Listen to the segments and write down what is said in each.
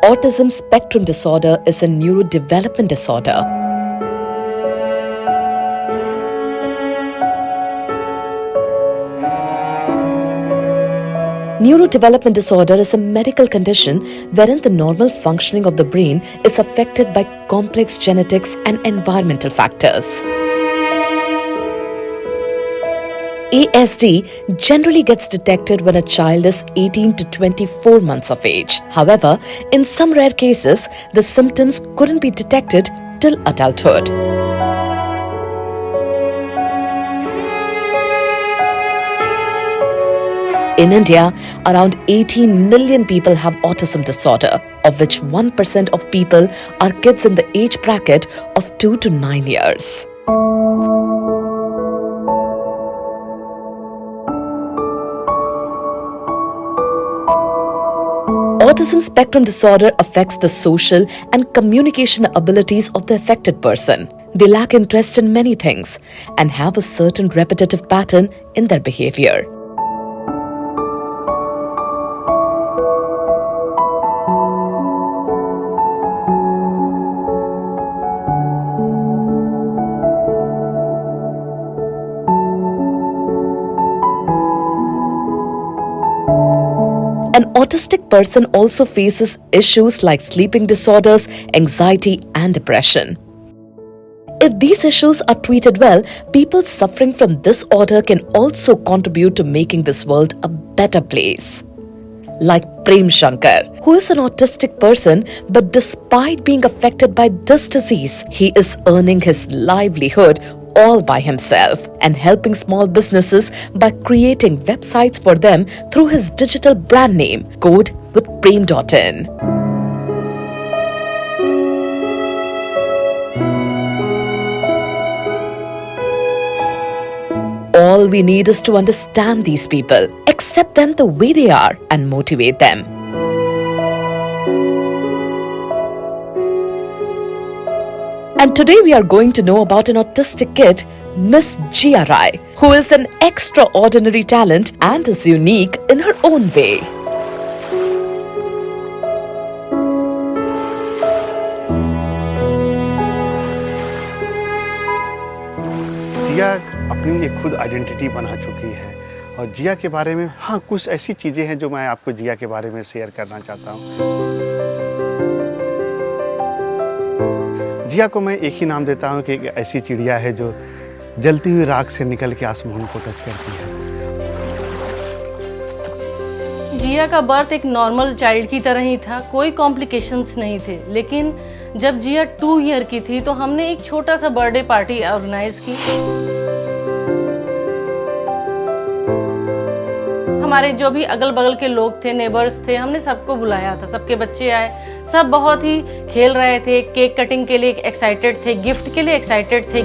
Autism spectrum disorder is a neurodevelopment disorder. Neurodevelopment disorder is a medical condition wherein the normal functioning of the brain is affected by complex genetics and environmental factors. ASD generally gets detected when a child is 18 to 24 months of age. However, in some rare cases, the symptoms couldn't be detected till adulthood. In India, around 18 million people have autism disorder, of which 1% of people are kids in the age bracket of 2 to 9 years. Autism spectrum disorder affects the social and communication abilities of the affected person. They lack interest in many things and have a certain repetitive pattern in their behavior. An autistic person also faces issues like sleeping disorders, anxiety, and depression. If these issues are treated well, people suffering from this disorder can also contribute to making this world a better place. Like Prem Shankar, who is an autistic person, but despite being affected by this disease, he is earning his livelihood all by himself and helping small businesses by creating websites for them through his digital brand name, Code with Prem.in. All we need is to understand these people, accept them the way they are, and motivate them. And today we are going to know about an autistic kid, Miss Jia Rai, who is an extraordinary talent and is unique in her own way. जिया अपनी एक खुद identity बना चुकी है और जिया के बारे में हाँ कुछ ऐसी चीज़ें हैं जो मैं आपको जिया के बारे में शेयर करना चाहता हूँ। जिया को मैं एक ही नाम देता हूँ कि एक ऐसी चिड़िया है जो जलती हुई राख से निकल के आसमान को टच करती है। जिया का बर्थ एक नॉर्मल चाइल्ड की तरह ही था, कोई कॉम्प्लिकेशंस नहीं थे। लेकिन जब जिया 2 ईयर की थी तो हमने एक छोटा सा बर्थडे पार्टी ऑर्गेनाइज की। हमारे जो भी अगल बगल के लोग थे, नेबर्स थे, हमने सबको बुलाया था, सबके बच्चे आए, सब बहुत ही खेल रहे थे, केक कटिंग के लिए एक्साइटेड थे, गिफ्ट के लिए एक्साइटेड थे।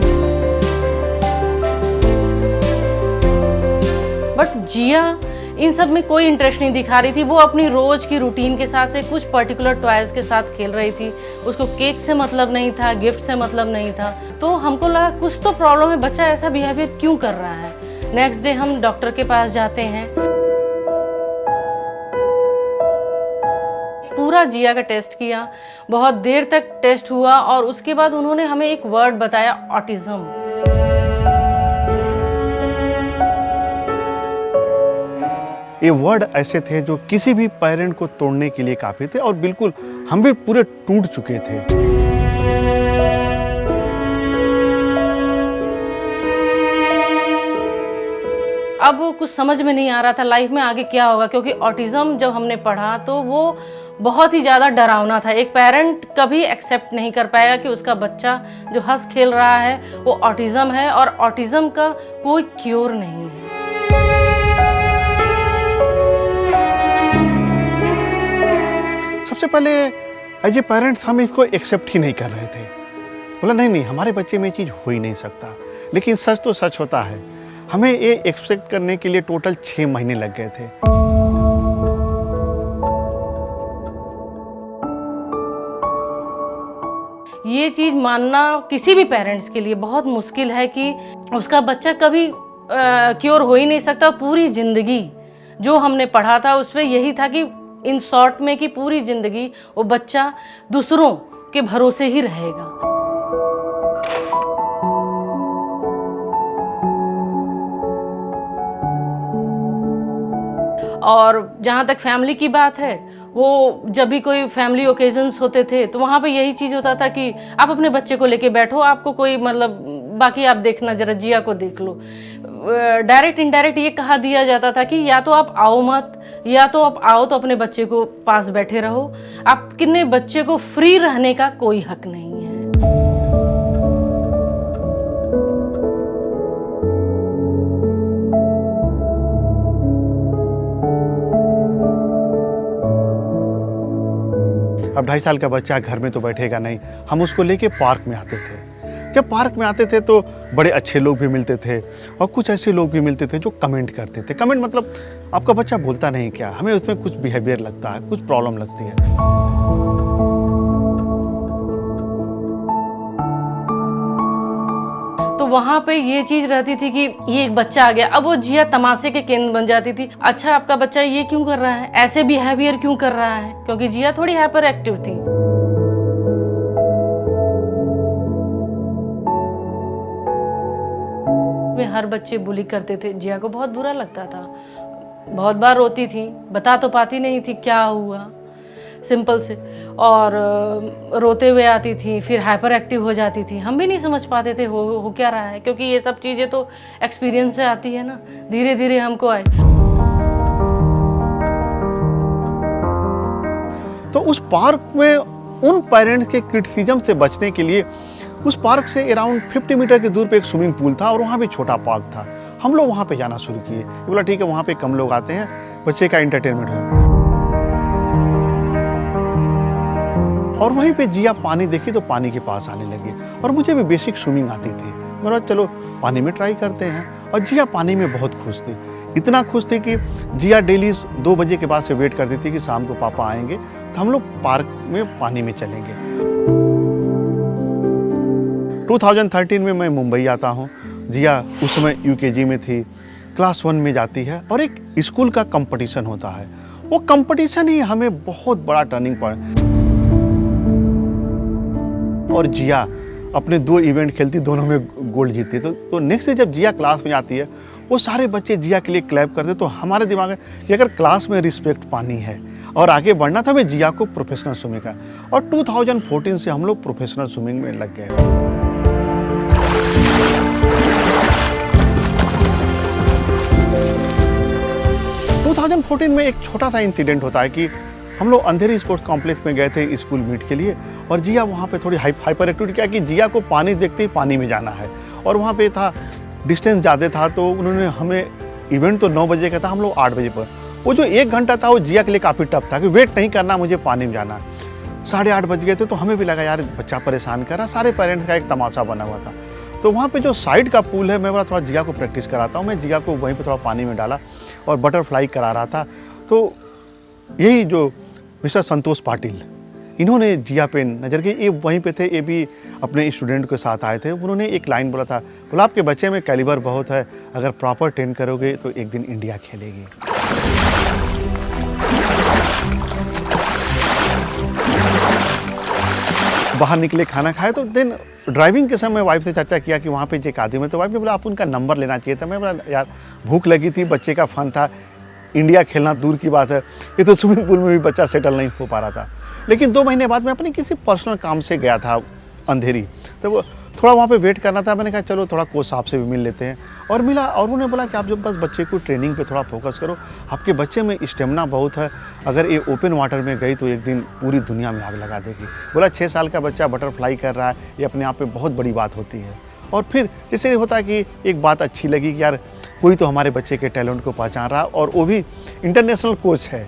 बट जिया इन सब में कोई इंटरेस्ट नहीं दिखा रही थी। वो अपनी रोज की रूटीन के साथ से कुछ पर्टिकुलर टॉयज के साथ खेल रही थी। उसको केक से मतलब नहीं था, गिफ्ट से मतलब नहीं था। तो हमको लगा कुछ तो प्रॉब्लम है, बच्चा ऐसा बिहेवियर क्यों कर रहा है। नेक्स्ट डे हम डॉक्टर के पास जाते हैं, पूरा जिया का टेस्ट किया, बहुत देर तक टेस्ट हुआ और उसके बाद उन्होंने हमें एक वर्ड बताया, ऑटिज्म। ये वर्ड ऐसे थे जो किसी भी पेरेंट को तोड़ने के लिए काफी थे और बिल्कुल हम भी पूरे टूट चुके थे। अब कुछ समझ में नहीं आ रहा था लाइफ में आगे क्या होगा, क्योंकि ऑटिज्म जब हमने पढ़ा तो वो बहुत ही ज़्यादा डरावना था। एक पेरेंट कभी एक्सेप्ट नहीं कर पाएगा कि उसका बच्चा जो हंस खेल रहा है वो ऑटिज्म है, और ऑटिज्म का कोई क्योर नहीं है। सबसे पहले एज ए पेरेंट्स हम इसको एक्सेप्ट ही नहीं कर रहे थे। बोला नहीं हमारे बच्चे में ये चीज़ हो ही नहीं सकता। लेकिन सच तो सच होता है। हमें ये एक्सपेक्ट करने के लिए टोटल 6 महीने लग गए थे। ये चीज़ मानना किसी भी पेरेंट्स के लिए बहुत मुश्किल है कि उसका बच्चा कभी क्योर हो ही नहीं सकता। पूरी जिंदगी जो हमने पढ़ा था उसमें यही था कि इन शॉर्ट में कि पूरी ज़िंदगी वो बच्चा दूसरों के भरोसे ही रहेगा। और जहाँ तक फैमिली की बात है, वो जब भी कोई फैमिली ओकेजन्स होते थे तो वहाँ पे यही चीज़ होता था कि आप अपने बच्चे को लेके बैठो, आपको कोई मतलब बाकी आप देखना, जरा जिया को देख लो। डायरेक्ट इनडायरेक्ट ये कहा दिया जाता था कि या तो आप आओ मत, या तो आप आओ तो अपने बच्चे को पास बैठे रहो, आपके बच्चे को फ्री रहने का कोई हक नहीं है। अब 2.5 साल का बच्चा घर में तो बैठेगा नहीं, हम उसको लेके पार्क में आते थे। जब पार्क में आते थे तो बड़े अच्छे लोग भी मिलते थे और कुछ ऐसे लोग भी मिलते थे जो कमेंट करते थे। कमेंट मतलब आपका बच्चा बोलता नहीं क्या, हमें उसमें कुछ बिहेवियर लगता है, कुछ प्रॉब्लम लगती है। तो वहाँ पे ये चीज़ रहती थी कि ये एक बच्चा आ गया, अब वो जिया तमाशे के केंद्र बन जाती थी। अच्छा आपका बच्चा ये क्यों कर रहा है, ऐसे बिहेवियर क्यों कर रहा है, क्योंकि जिया थोड़ी हाइपर एक्टिव थी। में हर बच्चे बुली करते थे, जिया को बहुत बुरा लगता था, बहुत बार रोती थी, बता तो पाती नहीं थी क्या हुआ, सिंपल से, और रोते हुए आती थी, फिर हाइपर एक्टिव हो जाती थी। हम भी नहीं समझ पाते थे हो क्या रहा है, क्योंकि ये सब चीज़ें तो एक्सपीरियंस से आती है ना, धीरे धीरे हमको आए। तो उस पार्क में उन पेरेंट्स के क्रिटिसिज्म से बचने के लिए उस पार्क से अराउंड 50 मीटर की दूर पे एक स्विमिंग पूल था और वहाँ भी छोटा पार्क था। हम लोग वहाँ पे जाना शुरू किए, बोला ठीक है वहाँ पे कम लोग आते हैं, बच्चे का एंटरटेनमेंट है। और वहीं पे जिया पानी देखी तो पानी के पास आने लगी और मुझे भी बेसिक स्विमिंग आती थी। मैंने चलो पानी में ट्राई करते हैं, और जिया पानी में बहुत खुश थी, इतना खुश थी कि जिया डेली 2 बजे के बाद से वेट करती थी कि शाम को पापा आएंगे तो हम लोग पार्क में पानी में चलेंगे। 2013 में मैं मुंबई आता हूँ। जिया उस समय यूकेजी में थी, क्लास 1 में जाती है और एक स्कूल का कंपटीशन होता है। वो कंपटीशन ही हमें बहुत बड़ा टर्निंग पॉइंट, और जिया अपने 2 इवेंट खेलती, दोनों में गोल्ड जीतती। तो नेक्स्ट डे जब जिया क्लास में आती है, वो सारे बच्चे जिया के लिए क्लैप करते। तो हमारे दिमाग में कि अगर क्लास में रिस्पेक्ट पानी है और आगे बढ़ना था, हमें जिया को प्रोफेशनल स्विमिंग का, और 2014 से हम लोग प्रोफेशनल स्विमिंग में लग गए। 2014 में एक छोटा सा इंसिडेंट होता है कि हम लोग अंधेरी स्पोर्ट्स कॉम्प्लेक्स में गए थे स्कूल मीट के लिए, और जिया वहाँ पे थोड़ी हाइपर एक्टिविटी किया कि जिया को पानी देखते ही पानी में जाना है, और वहाँ पे था डिस्टेंस ज़्यादा था, तो उन्होंने हमें, इवेंट तो 9 बजे का था, हम लोग 8 बजे पर, वो जो 1 घंटा था वो जिया के लिए काफ़ी टफ था कि वेट नहीं करना, मुझे पानी में जाना। 8:30 बज गए थे, तो हमें भी लगा यार बच्चा परेशान कर रहा, सारे पेरेंट्स का एक तमाशा बना हुआ था। तो वहाँ पे जो साइड का पूल है, मैं बोला थोड़ा जिया को प्रैक्टिस कराता हूँ। मैं जिया को वहीं पे थोड़ा पानी में डाला और बटरफ्लाई करा रहा था। तो यही जो मिस्टर संतोष पाटिल, इन्होंने जिया पे नज़र की, ये वहीं पे थे, ये भी अपने स्टूडेंट के साथ आए थे। उन्होंने एक लाइन बोला था, बोला आपके बच्चे में कैलिबर बहुत है, अगर प्रॉपर ट्रेन करोगे तो एक दिन इंडिया खेलेगी। बाहर निकले, खाना खाए, तो देन ड्राइविंग के समय वाइफ से चर्चा किया कि वहाँ पे एक आदमी है, तो वाइफ ने बोला आप उनका नंबर लेना चाहिए था। मैं बोला यार भूख लगी थी, बच्चे का फन था, इंडिया खेलना दूर की बात है, ये तो स्विमिंग पूल में भी बच्चा सेटल नहीं हो पा रहा था। लेकिन 2 महीने बाद मैं अपने किसी पर्सनल काम से गया था अंधेरी, तो वो थोड़ा वहाँ पे वेट करना था। मैंने कहा चलो थोड़ा कोच साहब से भी मिल लेते हैं, और मिला, और उन्होंने बोला कि आप जब बस बच्चे को ट्रेनिंग पे थोड़ा फोकस करो, आपके बच्चे में स्टेमिना बहुत है, अगर ये ओपन वाटर में गई तो एक दिन पूरी दुनिया में आग लगा देगी। बोला 6 साल का बच्चा बटरफ्लाई कर रहा है, ये अपने आप में बहुत बड़ी बात होती है। और फिर जैसे होता है कि एक बात अच्छी लगी कि यार कोई तो हमारे बच्चे के टैलेंट को पहचान रहा, और वो भी इंटरनेशनल कोच है।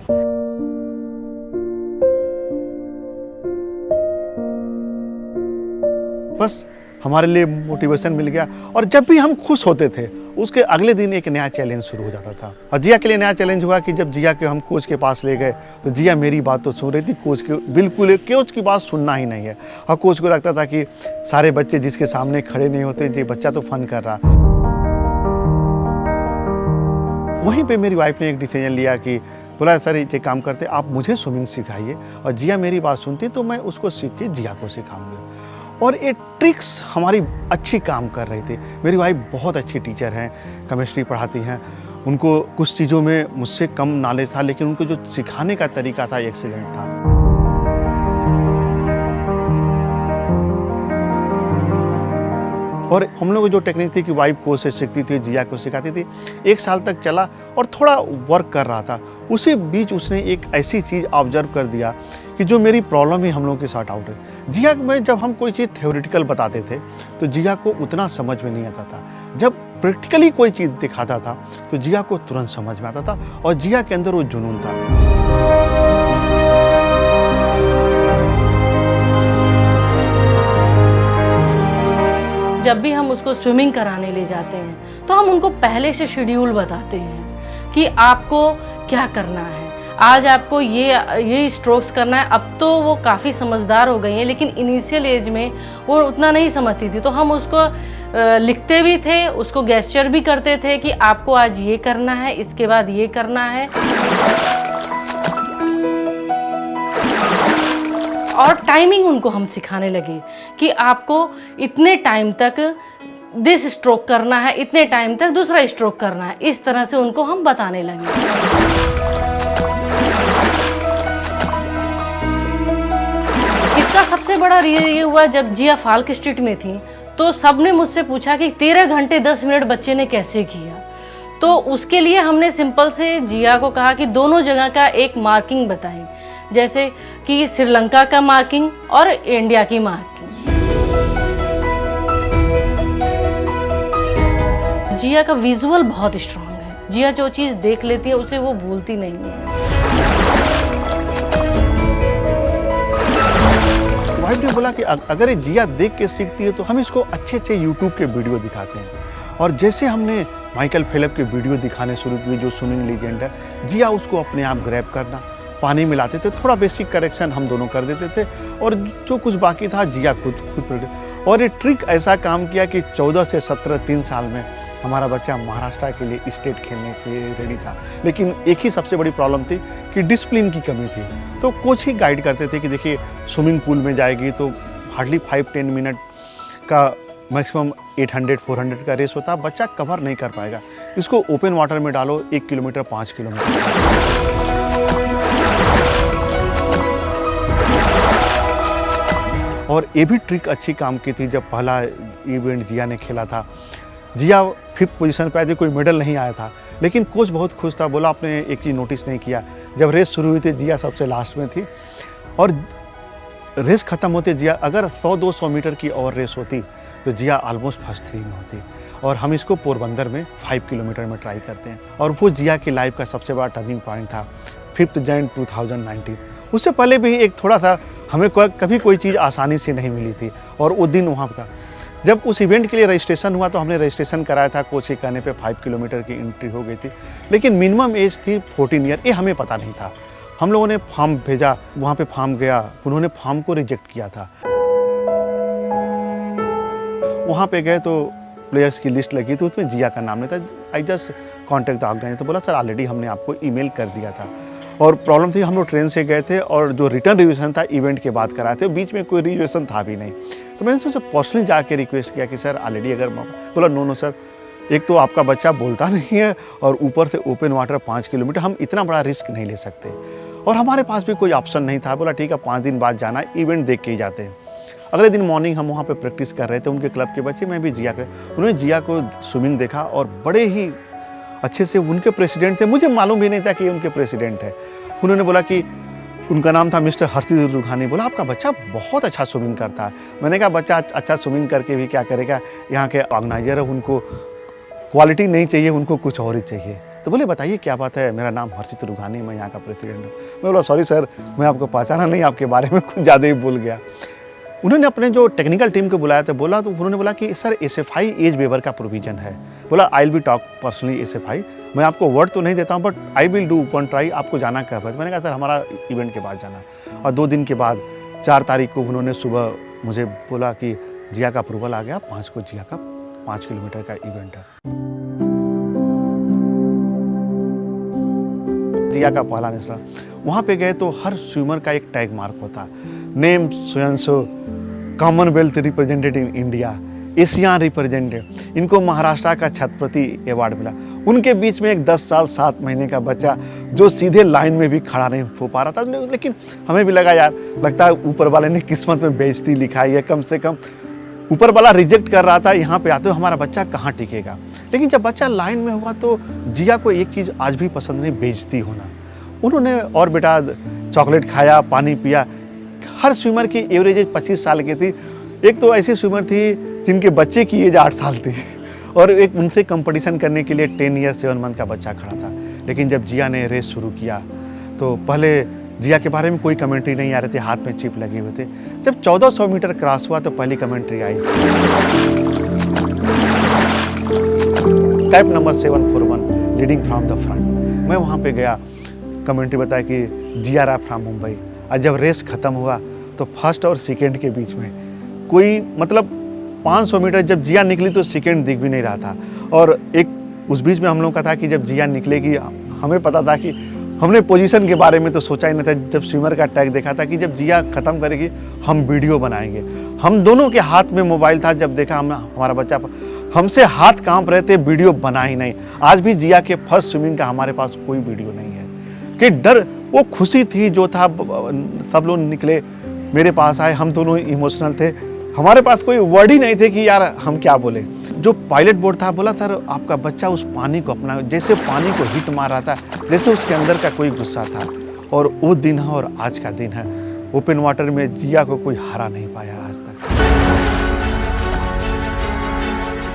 बस हमारे लिए मोटिवेशन मिल गया, और जब भी हम खुश होते थे उसके अगले दिन एक नया चैलेंज शुरू हो जाता था। और जिया के लिए नया चैलेंज हुआ कि जब जिया के हम कोच के पास ले गए, तो जिया मेरी बात तो सुन रही थी, कोच की बात सुनना ही नहीं है। और कोच को लगता था कि सारे बच्चे जिसके सामने खड़े नहीं होते, ये बच्चा तो फन कर रहा। वहीं पे मेरी वाइफ ने एक डिसीजन लिया कि बोला सर ये काम करते आप मुझे स्विमिंग सिखाइए, और जिया मेरी बात सुनती तो मैं उसको सीख के जिया को सिखाऊंगी। और ये ट्रिक्स हमारी अच्छी काम कर रही थी। मेरी वाइफ बहुत अच्छी टीचर हैं, केमिस्ट्री पढ़ाती हैं, उनको कुछ चीज़ों में मुझसे कम नॉलेज था, लेकिन उनको जो सिखाने का तरीका था एक्सीलेंट था। और हम लोग को जो टेक्निक थी कि वाइफ को से सीखती थी, जिया को सिखाती थी, 1 साल तक चला और थोड़ा वर्क कर रहा था। उसी बीच उसने एक ऐसी चीज़ ऑब्जर्व कर दिया कि जो मेरी प्रॉब्लम ही हम लोगों की सॉर्ट आउट है। जिया में जब हम कोई चीज़ थ्योरेटिकल बताते थे तो जिया को उतना समझ में नहीं आता था। जब प्रैक्टिकली कोई चीज़ दिखाता था तो जिया को तुरंत समझ में आता था, और जिया के अंदर वो जुनून था। जब भी हम उसको स्विमिंग कराने ले जाते हैं तो हम उनको पहले से शेड्यूल बताते हैं कि आपको क्या करना है, आज आपको ये स्ट्रोक्स करना है। अब तो वो काफ़ी समझदार हो गई हैं, लेकिन इनिशियल एज में वो उतना नहीं समझती थी, तो हम उसको लिखते भी थे, उसको गेस्चर भी करते थे कि आपको आज ये करना है, इसके बाद ये करना है। और टाइमिंग उनको हम सिखाने लगे कि आपको इतने टाइम तक दिस स्ट्रोक करना है, इतने टाइम तक दूसरा स्ट्रोक करना है। इस तरह से उनको हम बताने लगे। इसका सबसे बड़ा ये हुआ जब जिया फाल्क स्ट्रीट में थी तो सबने मुझसे पूछा कि 13 घंटे 10 मिनट बच्चे ने कैसे किया। तो उसके लिए हमने सिंपल से जिया को कहा कि दोनों जगह का एक मार्किंग बताएं, जैसे कि श्रीलंका का मार्किंग और इंडिया की मार्किंग। जिया का विजुअल बहुत स्ट्रांग है। जिया जो चीज़ देख लेती है उसे वो भूलती नहीं है। वाइफ ने बोला कि अगर ये जिया देख के सीखती है तो हम इसको अच्छे अच्छे यूट्यूब के वीडियो दिखाते हैं। और जैसे हमने माइकल फेल्प्स के वीडियो दिखाने शुरू किए, जो स्विमिंग लीजेंड है, जिया उसको अपने आप ग्रैब करना, पानी मिलाते थे, थोड़ा बेसिक करेक्शन हम दोनों कर देते थे, और जो कुछ बाकी था जिया खुद। और ये ट्रिक ऐसा काम किया कि 14 से 17 3 साल में हमारा बच्चा महाराष्ट्र के लिए स्टेट खेलने के लिए रेडी था। लेकिन एक ही सबसे बड़ी प्रॉब्लम थी कि डिसिप्लिन की कमी थी। तो कोच ही गाइड करते थे कि देखिए स्विमिंग पूल में जाएगी तो हार्डली 5-10 मिनट का मैक्सिमम 800-400 का रेस होता है, बच्चा कवर नहीं कर पाएगा। इसको ओपन वाटर में डालो, 1 किलोमीटर 5 किलोमीटर। और ये भी ट्रिक अच्छी काम की थी। जब पहला इवेंट जिया ने खेला था, जिया 5th पोजीशन पे आई थी, कोई मेडल नहीं आया था, लेकिन कोच बहुत खुश था। बोला आपने एक चीज़ नोटिस नहीं किया, जब रेस शुरू हुई थी जिया सबसे लास्ट में थी, और रेस ख़त्म होते जिया अगर 100-200 मीटर की और रेस होती तो जिया ऑलमोस्ट फर्स्ट 3 में होती। और हम इसको पोरबंदर में 5 किलोमीटर में ट्राई करते हैं, और वो जिया की लाइफ का सबसे बड़ा टर्निंग पॉइंट था 5 जनवरी 2019। उससे पहले भी एक थोड़ा सा हमें कभी कोई चीज़ आसानी से नहीं मिली थी, और वो दिन वहाँ था जब उस इवेंट के लिए रजिस्ट्रेशन हुआ। तो हमने रजिस्ट्रेशन कराया था, कोच के कहने पे 5 किलोमीटर की एंट्री हो गई थी, लेकिन मिनिमम एज थी 14 ईयर। ये हमें पता नहीं था। हम लोगों ने फॉर्म भेजा, वहाँ पे फॉर्म गया, उन्होंने फॉर्म को रिजेक्ट किया था। वहाँ पे गए तो प्लेयर्स की लिस्ट लगी तो उसमें जिया का नाम नहीं था। I just contact the organiser, तो बोला सर ऑलरेडी हमने आपको ईमेल कर दिया था। और प्रॉब्लम थी हम लोग ट्रेन से गए थे, और जो रिटर्न रिविजन था इवेंट के बाद कराए थे, बीच में कोई रिविजन था भी नहीं। तो मैंने सोचा पर्सनली जाके रिक्वेस्ट किया कि सर ऑलरेडी अगर, बोला नो सर, एक तो आपका बच्चा बोलता नहीं है, और ऊपर से ओपन वाटर 5 किलोमीटर, हम इतना बड़ा रिस्क नहीं ले सकते, और हमारे पास भी कोई ऑप्शन नहीं था। बोला ठीक है 5 दिन बाद जाना, इवेंट देख के ही जाते हैं। अगले दिन मॉर्निंग हम वहाँ पे प्रैक्टिस कर रहे थे, उनके क्लब के बच्चे, मैं भी जिया कर, उन्होंने जिया को स्विमिंग देखा और बड़े ही अच्छे से, उनके प्रेसिडेंट थे, मुझे मालूम भी नहीं था कि ये उनके प्रेसिडेंट है। उन्होंने बोला कि उनका नाम था मिस्टर हर्षित रुघानी। बोला आपका बच्चा बहुत अच्छा स्विमिंग करता है। मैंने कहा बच्चा अच्छा स्विमिंग करके भी क्या करेगा, यहाँ के ऑर्गेनाइजर है, उनको क्वालिटी नहीं चाहिए, उनको कुछ और ही चाहिए। तो बोले बताइए क्या बात है, मेरा नाम हर्षित रुघानी, मैं यहाँ का प्रेसिडेंट हूँ। मैं बोला सॉरी सर, मैं आपको पहचाना नहीं, आपके बारे में कुछ ज़्यादा ही भूल गया। उन्होंने अपने जो टेक्निकल टीम को बुलाया था, बोला तो उन्होंने बोला कि सर SFI एज वेवर का प्रोविज़न है। बोला I will be talk personally SFI, मैं आपको वर्ड तो नहीं देता हूँ but I will do one try, आपको जाना कब है। मैंने कहा सर हमारा इवेंट के बाद जाना। और 2 दिन के बाद 4 तारीख को उन्होंने सुबह मुझे बोला कि जिया का अप्रूवल आ गया, 5 को जिया का 5 किलोमीटर का इवेंट है। जिया का पहला नेशनल, वहाँ पे गए तो हर स्विमर का एक टैग मार्क होता, नेम स्वयंसो, commonwealth representative India, Asian representative. इनको महाराष्ट्र का छत्रपति अवार्ड मिला। उनके बीच में एक 10 साल 7 महीने का बच्चा जो सीधे लाइन में भी खड़ा नहीं हो पा रहा था, लेकिन हमें भी लगा यार, लगता है ऊपर वाले ने किस्मत में बेइज्जती लिखाई है, कम से कम ऊपर वाला रिजेक्ट कर रहा था, यहाँ पे आते हो हमारा बच्चा कहाँ टिकेगा। लेकिन जब बच्चा लाइन में हुआ तो जिया को एक चीज़ आज भी पसंद नहीं, बेइज्जती होना। उन्होंने और बेटा चॉकलेट खाया, पानी पिया। हर स्विमर की एवरेज एज 25 साल की थी। एक तो ऐसी स्विमर थी जिनके बच्चे की एज 8 साल थी और एक उनसे कंपटीशन करने के लिए 10 ईयर 7 मंथ का बच्चा खड़ा था। लेकिन जब जिया ने रेस शुरू किया तो पहले जिया के बारे में कोई कमेंट्री नहीं आ रही थी, हाथ में चिप लगे हुए थे। जब 1400 मीटर क्रॉस हुआ तो पहली commentary I, cap number 741 leading from the front. मैं वहाँ पे गया, कमेंट्री बताया कि जिया रा फ्रॉम मुंबई। और जब रेस ख़त्म हुआ तो फर्स्ट और सेकेंड के बीच में कोई मतलब 500 मीटर जब जिया निकली तो सेकेंड दिख भी नहीं रहा था। और एक उस बीच में हम लोग का था कि जब जिया निकलेगी, हमें पता था कि हमने पोजीशन के बारे में तो सोचा ही नहीं था। जब स्विमर का टैग देखा था कि जब जिया ख़त्म करेगी हम वीडियो बनाएंगे। हम दोनों के हाथ में मोबाइल था। जब देखा हमारा बच्चा, हमसे हाथ कांप रहे थे, वीडियो बना ही नहीं। आज भी जिया के फर्स्ट स्विमिंग का हमारे पास कोई वीडियो नहीं है कि डर, वो खुशी थी जो था। सब लोग निकले, मेरे पास आए, हम दोनों इमोशनल थे। हमारे पास कोई वर्ड ही नहीं थे कि यार हम क्या बोले। जो पायलट बोर्ड था बोला सर आपका बच्चा उस पानी को अपना, जैसे पानी को हिट मार रहा था, जैसे उसके अंदर का कोई गुस्सा था। और वो दिन है और आज का दिन है। ओपन वाटर में जिया को कोई हरा नहीं पाया आज तक।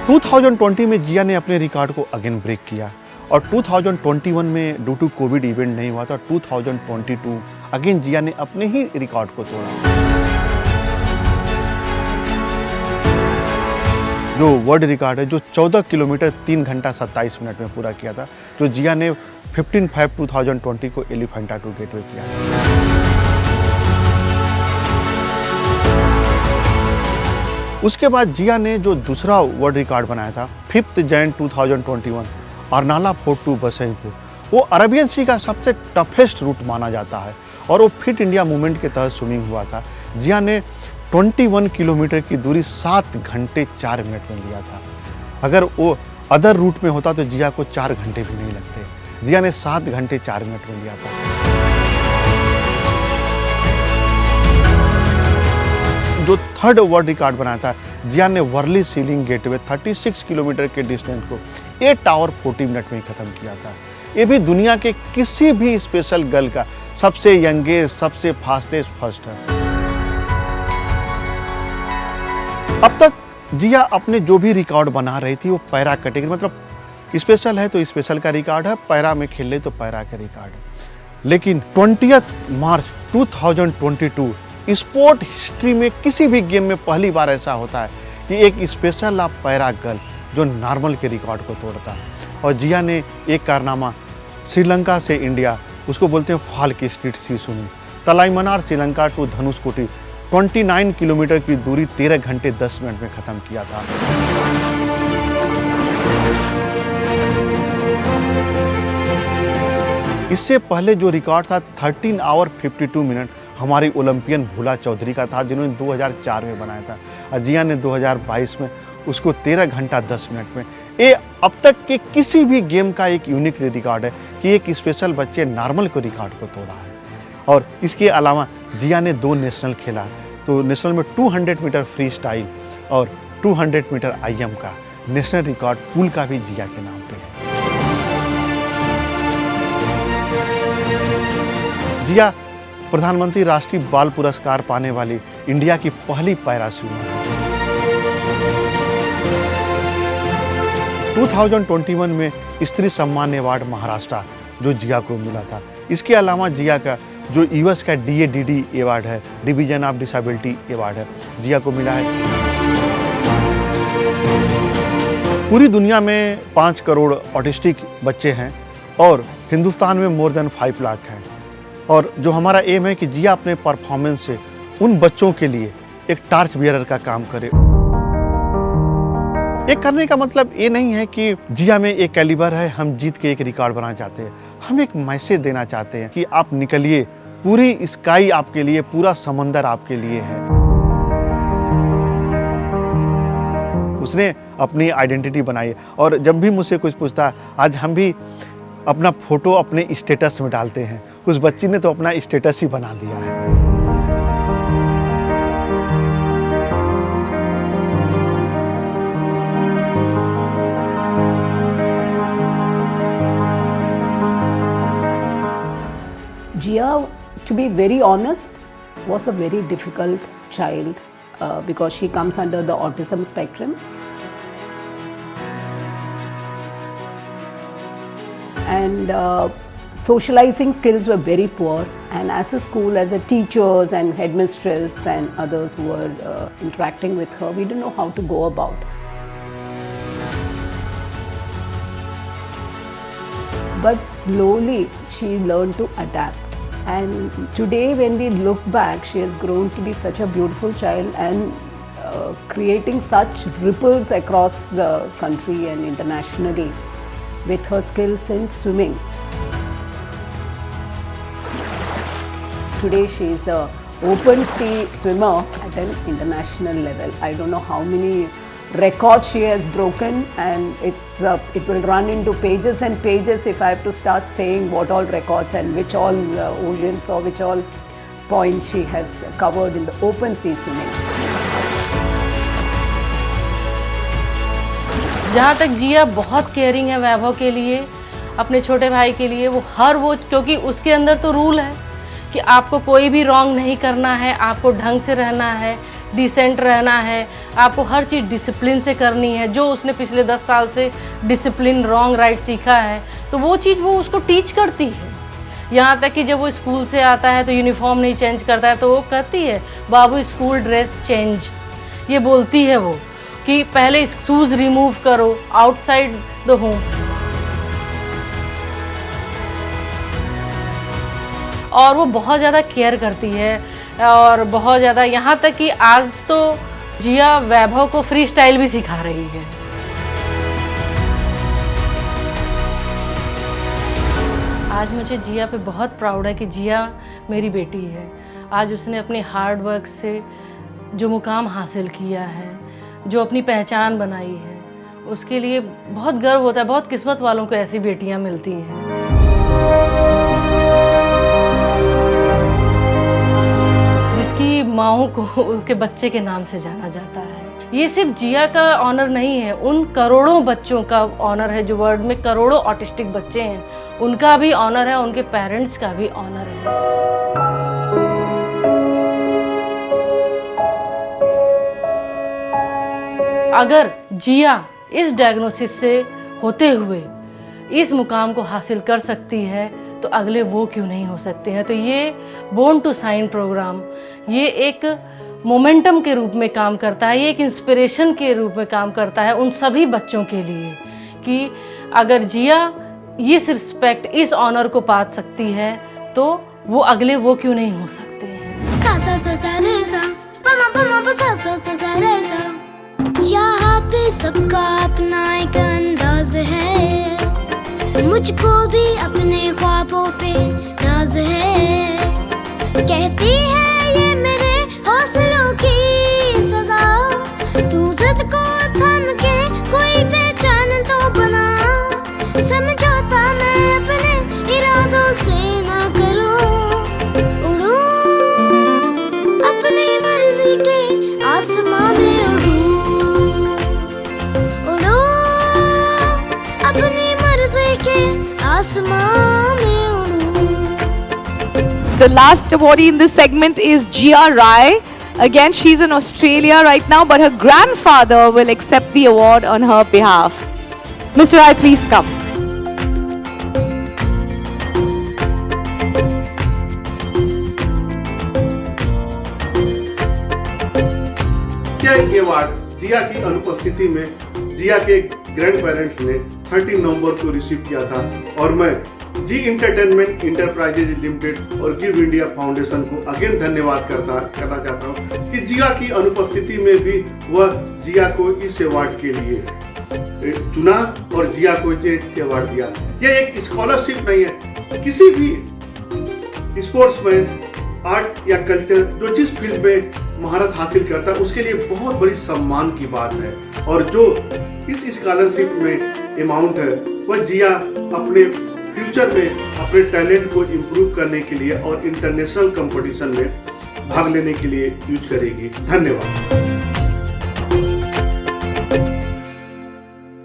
2020 में जिया ने अपने रिकॉर्ड को अगेन ब्रेक किया और 2021 में ड्यू टू कोविड इवेंट नहीं हुआ था। 2022 अगेन जिया ने अपने ही रिकॉर्ड को तोड़ा। जो वर्ल्ड रिकॉर्ड है, जो 14 किलोमीटर 3 घंटा 27 मिनट में पूरा किया था, जो जिया ने 15/5/2020 को एलिफेंटा टू गेटवे किया। उसके बाद जिया ने जो दूसरा वर्ल्ड रिकॉर्ड बनाया था 5 जनवरी 2021 अर्नाला फोर्ट टू बसंतपुर, वो अरेबियन सी का सबसे टफेस्ट रूट माना जाता है और वो फिट इंडिया मूवमेंट के तहत स्विमिंग हुआ था। जिया ने 21 किलोमीटर की दूरी 7 घंटे 4 मिनट में लिया था। अगर वो अदर रूट में होता तो जिया को 4 घंटे भी नहीं लगते। जिया ने 7 घंटे 4 मिनट में लिया था। जो थर्ड वर्ल्ड रिकॉर्ड बनाया था, जिया ने वर्ली सीलिंग गेटवे 36 किलोमीटर के डिस्टेंस को 8 आवर 40 मिनट में खत्म किया था। ये भी दुनिया के किसी भी स्पेशल गर्ल का सबसे यंगेस्ट, सबसे फास्टेस्ट फर्स्ट है। अब तक जिया अपने जो भी रिकॉर्ड बना रही थी वो पैरा कैटेगरी, मतलब स्पेशल है तो स्पेशल का रिकॉर्ड है, पैरा में खेल ले तो पैरा का रिकॉर्ड है। लेकिन 20 मार्च 2022 स्पोर्ट हिस्ट्री में किसी भी गेम में पहली बार ऐसा होता है कि एक स्पेशल पैरा गर्ल जो नॉर्मल के रिकॉर्ड को तोड़ता है। और जिया ने एक कारनामा श्रीलंका से इंडिया, उसको बोलते हैं फाल की strait sea swimming, Talaimannar Sri Lanka to Dhanushkodi 29 kilometre की दूरी 13 घंटे 10 मिनट में खत्म किया था। इससे पहले जो रिकॉर्ड था 13 आवर 52 मिनट हमारी ओलंपियन भूला चौधरी का था, जिन्होंने 2004 में बनाया था। अजिया ने 2022 में उसको 13 घंटा 10 मिनट में। ये अब तक के किसी भी गेम का एक यूनिक रिकॉर्ड है कि एक स्पेशल बच्चे नॉर्मल को रिकॉर्ड को तोड़ा है। और इसके अलावा जिया ने 2 नेशनल खेला, तो नेशनल में 200 मीटर फ्री स्टाइल और 200 मीटर आईएम का नेशनल रिकॉर्ड पूल का भी जिया के नाम पे है। जिया प्रधानमंत्री राष्ट्रीय बाल पुरस्कार पाने वाली इंडिया की पहली पैरा स्विमर है। 2021 में स्त्री सम्मान अवार्ड महाराष्ट्र जो जिया को मिला था। इसके अलावा जिया का जो यूएस का DADD अवार्ड है, डिवीजन ऑफ डिसेबिलिटी अवार्ड है, जिया को मिला है। पूरी दुनिया में 5 करोड़ ऑटिस्टिक बच्चे हैं और हिंदुस्तान में मोर देन 5 लाख हैं। और जो हमारा एम है कि जिया अपने परफॉर्मेंस से उन बच्चों के लिए एक टार्च बियरर का काम करे। ये करने का मतलब ये नहीं है कि जिया में एक कैलिबर है, हम जीत के एक रिकॉर्ड बनाना चाहते हैं। हम एक मैसेज देना चाहते हैं कि आप निकलिए, पूरी स्काई आपके लिए, पूरा समंदर आपके लिए है। उसने अपनी आइडेंटिटी बनाई और जब भी मुझसे कुछ पूछता, आज हम भी अपना फोटो अपने स्टेटस में डालते हैं। उस बच्ची ने तो अपना स्टेटस ही बना दिया है। Jia, to be very honest, was a very difficult child because she comes under the autism spectrum. And socializing skills were very poor, and as a school, as a teachers and headmistress and others who were interacting with her, we didn't know how to go about. But slowly she learned to adapt. And today when we look back, she has grown to be such a beautiful child and creating such ripples across the country and internationally with her skills in swimming. Today she is a open sea swimmer at an international level. I don't know how many records she has broken, and it will run into pages and pages if I have to start saying what all records and which all oceans or which all points she has covered in the open sea swimming. जहाँ तक जिया बहुत caring है वैभव के लिए, अपने छोटे भाई के लिए, वो क्योंकि उसके अंदर तो रूल है कि आपको कोई भी रॉन्ग नहीं करना है, आपको ढंग से रहना है, डिसेंट रहना है, आपको हर चीज़ डिसिप्लिन से करनी है। जो उसने पिछले 10 साल से डिसिप्लिन रॉन्ग राइट सीखा है, तो वो चीज़ वो उसको टीच करती है। यहाँ तक कि जब वो स्कूल से आता है तो यूनिफॉर्म नहीं चेंज करता है तो वो कहती है, बाबू स्कूल ड्रेस चेंज, ये बोलती है वो कि पहले शूज़ रिमूव करो आउटसाइड द होम। और वो बहुत ज़्यादा केयर करती है और बहुत ज़्यादा, यहाँ तक कि आज तो जिया वैभव को फ्री स्टाइल भी सिखा रही है। आज मुझे जिया पे बहुत प्राउड है कि जिया मेरी बेटी है। आज उसने अपने हार्ड वर्क से जो मुकाम हासिल किया है, जो अपनी पहचान बनाई है, उसके लिए बहुत गर्व होता है। बहुत किस्मत वालों को ऐसी बेटियां मिलती हैं। जिसकी माओ को उसके बच्चे के नाम से जाना जाता है। ये सिर्फ जिया का ऑनर नहीं है, उन करोड़ों बच्चों का ऑनर है जो वर्ल्ड में करोड़ों ऑटिस्टिक बच्चे हैं, उनका भी ऑनर है, उनके पेरेंट्स का भी ऑनर है। अगर जिया इस डायग्नोसिस से होते हुए इस मुकाम को हासिल कर सकती है तो अगले वो क्यों नहीं हो सकते हैं। तो ये बोर्न टू शाइन प्रोग्राम ये एक मोमेंटम के रूप में काम करता है, ये एक इंस्पिरेशन के रूप में काम करता है उन सभी बच्चों के लिए कि अगर जिया इस रिस्पेक्ट, इस ऑनर को पा सकती है तो वो अगले वो क्यों नहीं हो सकते हैं। यहाँ पे सबका अपना एक अंदाज है, मुझको भी अपने ख्वाबों पे नाज है। कहती है ये मेरे हौसलों की सजा, तू जिद को थम के कोई पहचान तो बना। समझौता मैं अपने इरादों से ना करूं, उड़ूं अपनी मर्जी के आसमां में उड़ूं। The last awardee in this segment is Jia Rai. Again, she's in Australia right now, but her grandfather will accept the award on her behalf. Mr. Rai, please come. ये अवार्ड जिया की अनुपस्थिति में जिया के ग्रैंड पेरेंट्स ने 13 नवंबर को receive किया था और मैं जी एंटरटेनमेंट इंटरप्राइजेज लिमिटेड और गिव इंडिया फाउंडेशन को अगेन धन्यवाद करना चाहता हूँ कि जिया की अनुपस्थिति में भी वह जिया को इस अवार्ड के लिए चुना और जिया को ये अवार्ड दिया। यह एक स्कॉलरशिप नहीं है, किसी भी स्पोर्ट्स में आर्ट या कल्चर जो जिस फील्ड में महारत हासिल करता है उसके लिए बहुत बड़ी सम्मान की बात है। और जो इस स्कॉलरशिप में अमाउंट है वह जिया अपने फ्यूचर में अपने टैलेंट को इम्प्रूव करने के लिए और इंटरनेशनल कंपटीशन में भाग लेने के लिए यूज करेगी। धन्यवाद।